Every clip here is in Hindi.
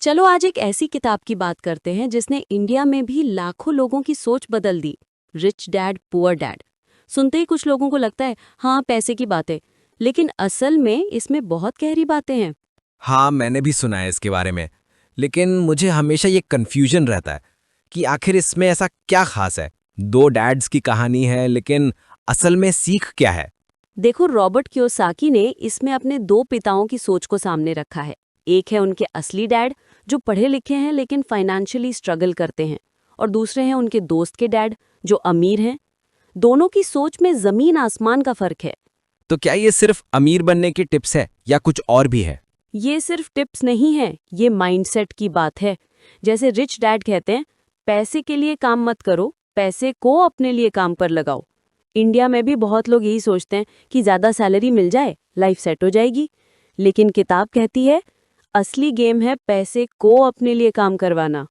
चलो आज एक ऐसी किताब की बात करते हैं जिसने इंडिया में भी लाखों लोगों की सोच बदल दी। Rich dad poor dad. सुनते ही कुछ लोगों को लगता है हाँ पैसे की बातें, लेकिन असल में इसमें बहुत गहरी बातें हैं। हाँ, मैंने भी सुना है इसके बारे में। लेकिन मुझे हमेशा ये कन्फ्यूजन रहता है कि आखिर इसमें ऐसा क्या खास है। दो डैड्स की कहानी है, लेकिन असल में सीख क्या है? देखो, रॉबर्ट कियोसाकी ने इसमें अपने दो पिताओं की सोच को सामने रखा है। एक है उनके असली डैड जो पढ़े लिखे हैं लेकिन फाइनेंशियली स्ट्रगल करते हैं, और दूसरे हैं उनके दोस्त के डैड जो अमीर हैं। दोनों की सोच में जमीन आसमान का फर्क है। तो क्या ये सिर्फ अमीर बनने की टिप्स है या कुछ और भी है? ये सिर्फ टिप्स नहीं है, ये माइंडसेट की बात है। जैसे रिच डैड कहते हैं, पैसे के लिए काम मत करो, पैसे को अपने लिए काम पर लगाओ। इंडिया में भी बहुत लोग यही सोचते हैं कि ज़्यादा सैलरी मिल जाए, लाइफ सेट हो जाएगी। लेकिन किताब कहती है, असली गेम है पैसे को अपने लिए काम करवाना।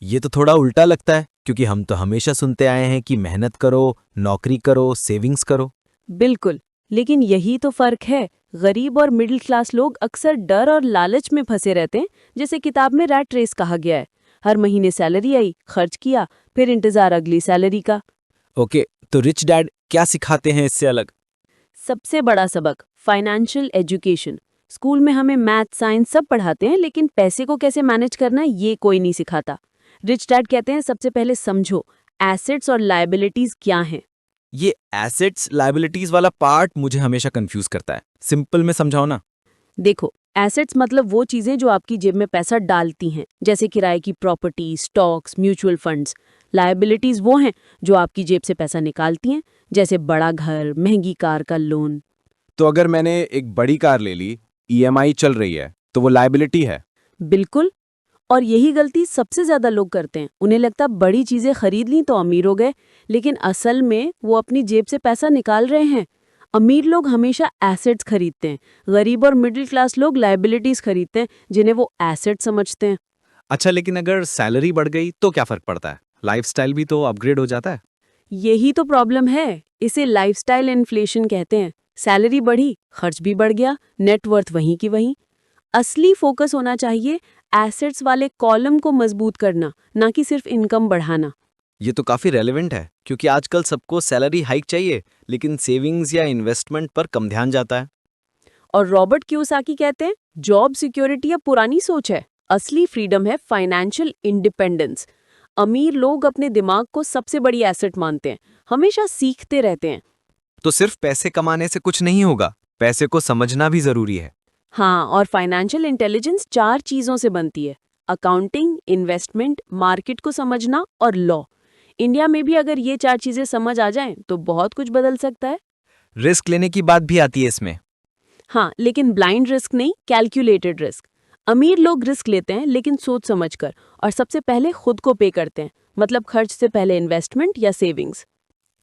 ये तो थोड़ा उल्टा लगता है, क्योंकि हम तो हमेशा सुनते आए हैं कि मेहनत करो, नौकरी करो, सेविंग्स करो। बिल्कुल, लेकिन यही तो फर्क है। गरीब और मिडिल क्लास लोग अक्सर डर और लालच में फंसे रहते हैं, जैसे किताब में रैट रेस कहा गया है। हर महीने सैलरी आई, खर्च किया, फिर इंतजार अगली सैलरी का। ओके, तो रिच डैड क्या सिखाते हैं इससे अलग? सबसे बड़ा सबक फाइनेंशियल एजुकेशन। स्कूल में हमें मैथ साइंस सब पढ़ाते हैं, लेकिन पैसे को कैसे मैनेज करना ये कोई नहीं सिखाता। रिच डैड कहते हैं सबसे पहले समझो एसेट्स और लायबिलिटीज क्या हैं। ये एसेट्स लायबिलिटीज वाला पार्ट मुझे हमेशा कंफ्यूज करता है। सिंपल में समझाओ ना। देखो, एसेट्स मतलब वो चीजें जो आपकी जेब में पैसा डालती हैं, जैसे किराए की property, stocks, mutual funds. Liabilities वो हैं जो आपकी जेब से पैसा निकालती हैं, जैसे बड़ा घर, महंगी कार का लोन। तो अगर मैंने एक बड़ी कार ले ली, ईएमआई चल रही है, तो वो लायबिलिटी है? बिल्कुल, और यही गलती सबसे ज्यादा लोग करते हैं। उन्हें लगता बड़ी चीजें खरीद ली तो अमीर हो गए, लेकिन असल में वो अपनी जेब से पैसा निकाल रहे हैं। अमीर लोग हमेशा एसेट्स खरीदते हैं, गरीब और मिडिल क्लास लोग लायबिलिटीज खरीदते हैं जिन्हें वो एसेट समझते हैं। अच्छा, लेकिन अगर सैलरी बढ़ गई तो क्या फर्क पड़ता है? लाइफस्टाइल भी तो अपग्रेड हो जाता है। यही तो प्रॉब्लम है, इसे लाइफस्टाइल इन्फ्लेशन कहते हैं। सैलरी बढ़ी, खर्च भी बढ़ गया, नेटवर्थ वहीं की वहीं। असली फोकस होना चाहिए एसेट्स वाले कॉलम को मजबूत करना, ना कि सिर्फ इनकम बढ़ाना। ये तो काफी रेलेवेंट है, क्योंकि आजकल सबको सैलरी हाइक चाहिए, लेकिन सेविंग्स या इन्वेस्टमेंट पर कम ध्यान जाता है। और रॉबर्ट कियोसाकी कहते हैं जॉब सिक्योरिटी अब पुरानी सोच है, असली फ्रीडम है फाइनेंशियल इंडिपेंडेंस। अमीर लोग अपने दिमाग को सबसे बड़ी एसेट मानते हैं, हमेशा सीखते रहते हैं। तो सिर्फ पैसे कमाने से कुछ नहीं होगा, पैसे को समझना भी जरूरी है। हाँ, और फाइनेंशियल इंटेलिजेंस 4 चीजों से बनती है: अकाउंटिंग, इन्वेस्टमेंट, मार्केट को समझना और लॉ। इंडिया में भी अगर ये 4 चीजें समझ आ जाएं तो बहुत कुछ बदल सकता है। रिस्क लेने की बात भी आती है इसमें। हाँ, लेकिन ब्लाइंड रिस्क नहीं, कैलकुलेटेड रिस्क। अमीर लोग रिस्क लेते हैं लेकिन सोच समझकर, और सबसे पहले खुद को पे करते हैं, मतलब खर्च से पहले इन्वेस्टमेंट या सेविंग्स।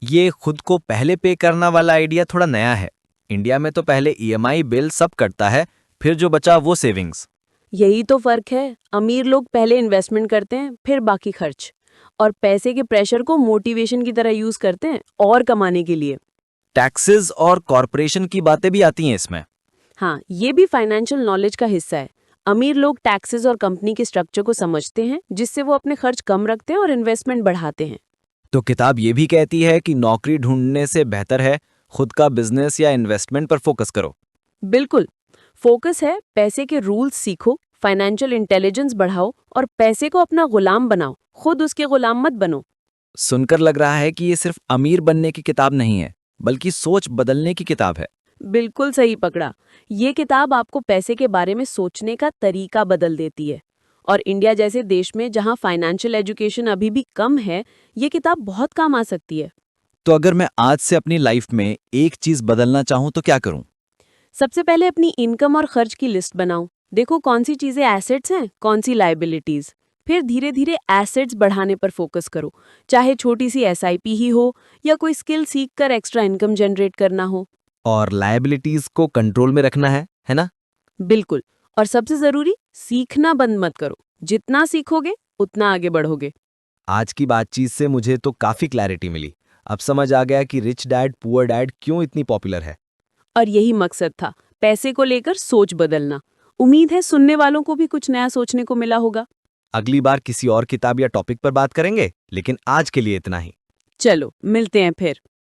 ये खुद को पहले पे करना वाला आइडिया थोड़ा नया है। इंडिया में तो पहले ईएमआई बिल सब कटता है, फिर जो बचा वो सेविंग्स। यही तो फर्क है, अमीर लोग पहले इन्वेस्टमेंट करते हैं, फिर बाकी खर्च, और पैसे के प्रेशर को मोटिवेशन की तरह यूज करते हैं और कमाने के लिए। टैक्सेस और कॉरपोरेशन की बातें भी आती हैं इसमें। हाँ, ये भी फाइनेंशियल नॉलेज का हिस्सा है। अमीर लोग टैक्सेस और कंपनी के स्ट्रक्चर को समझते हैं, जिससे वो अपने खर्च कम रखते हैं और इन्वेस्टमेंट बढ़ाते हैं। तो किताब ये भी कहती है कि नौकरी ढूंढने से बेहतर है खुद का बिजनेस या इन्वेस्टमेंट पर फोकस करो। बिल्कुल, फोकस है पैसे के रूल्स सीखो, फाइनेंशियल इंटेलिजेंस बढ़ाओ और पैसे को अपना गुलाम बनाओ, खुद उसके गुलाम मत बनो। सुनकर लग रहा है कि ये सिर्फ अमीर बनने की किताब नहीं है, बल्कि सोच बदलने की किताब है। बिल्कुल सही पकड़ा। ये किताब आपको पैसे के बारे में सोचने का तरीका बदल देती है। और इंडिया जैसे देश में जहाँ फाइनेंशियल एजुकेशन अभी भी कम है, ये किताब बहुत काम आ सकती है। तो अगर मैं आज से अपनी लाइफ में एक चीज बदलना चाहूं तो क्या करूं? सबसे पहले अपनी इनकम और खर्च की लिस्ट बनाओ। देखो कौन सी चीजें एसेट्स हैं, कौन सी लायबिलिटीज। फिर धीरे धीरे एसेट्स बढ़ाने पर फोकस करो, चाहे छोटी सी एसआईपी ही हो या कोई स्किल सीख कर एक्स्ट्रा इनकम जनरेट करना हो। और लायबिलिटीज को कंट्रोल में रखना है ना? बिल्कुल, और सबसे जरूरी, सीखना बंद मत करो। जितना सीखोगे उतना आगे बढ़ोगे। आज की बातचीत से मुझे तो काफी क्लैरिटी मिली। अब समझ आ गया कि रिच डैड पुअर डैड क्यों इतनी पॉपुलर है। और यही मकसद था, पैसे को लेकर सोच बदलना। उम्मीद है सुनने वालों को भी कुछ नया सोचने को मिला होगा। अगली बार किसी और किताब या टॉपिक पर बात करेंगे, लेकिन आज के लिए इतना ही। चलो मिलते हैं फिर।